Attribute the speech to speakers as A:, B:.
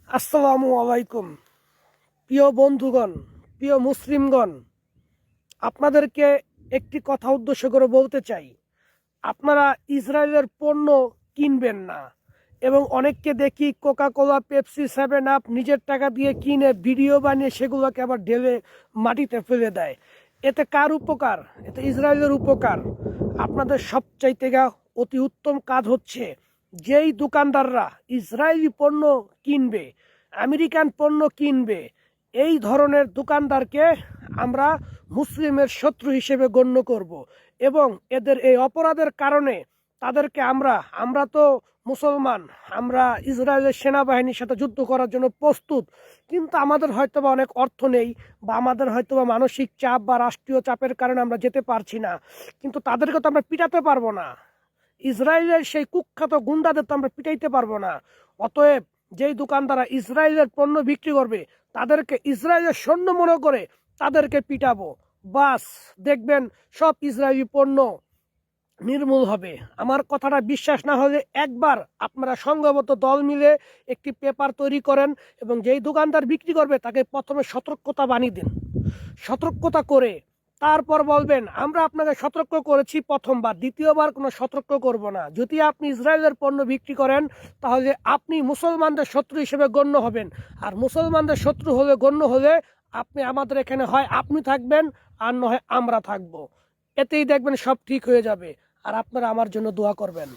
A: আসসালামু আলাইকুম। প্রিয় বন্ধুগণ, প্রিয় মুসলিমগণ, আপনাদেরকে একটি কথা উদ্দেশ্য করে বলতে চাই, আপনারা ইসরায়েলের পণ্য কিনবেন না। এবং অনেককে দেখি কোকা কোলা, পেপসি, 7 আপ নিজের টাকা দিয়ে কিনে ভিডিও বানিয়ে সেগুলোকে আবার ঢেলে মাটিতে ফেলে দেয়। এতে কার উপকার? এতে ইসরায়েলের উপকার। আপনাদের সবচাইতে অতি উত্তম কাজ হচ্ছে, যেই দোকানদাররা ইসরায়েলি পণ্য কিনবে, আমেরিকান পণ্য কিনবে, এই ধরনের দোকানদারকে আমরা মুসলিমের শত্রু হিসেবে গণ্য করব। এবং এদের এই অপরাধের কারণে তাদেরকে আমরা তো মুসলমান, আমরা ইসরায়েলের সেনাবাহিনীর সাথে যুদ্ধ করার জন্য প্রস্তুত, কিন্তু আমাদের হয়তোবা অনেক অর্থ নেই, বা আমাদের হয়তোবা মানসিক চাপ বা রাষ্ট্রীয় চাপের কারণে আমরা যেতে পারছি না। কিন্তু তাদেরকে তো আমরা পিটাতে পারবো না, ইসরায়েলের সেই কুখ্যাত গুন্ডাদের তো আমরা পিটাইতে পারবো না। অতএব যেই দোকানদাররা ইসরায়েলের পণ্য বিক্রি করবে, তাদেরকে ইসরায়েলের সৈন্য মনে করে তাদেরকে পিটাবো। বাস, দেখবেন সব ইসরায়েলি পণ্য নির্মূল হবে। আমার কথাটা বিশ্বাস না হলে একবার আপনারা সংঘবদ্ধ দল মিলে একটি পেপার তৈরি করেন এবং যেই দোকানদার বিক্রি করবে তাকে প্রথমে সতর্কতা বানিয়ে দিন। সতর্কতা করে তারপর বলবেন, আমরা আপনাকে সতর্ক করেছি প্রথমবার, দ্বিতীয়বার কোনো সতর্ক করব না। যদি আপনি ইসরায়েলের পণ্য বিক্রি করেন, তাহলে আপনি মুসলমানদের শত্রু হিসেবে গণ্য হবেন। আর মুসলমানদের শত্রু হলে গণ্য হলে আপনি আমাদের এখানে হয় আপনি থাকবেন, আর নয় আমরা থাকবো। এতেই দেখবেন সব ঠিক হয়ে যাবে। আর আপনারা আমার জন্য দোয়া করবেন।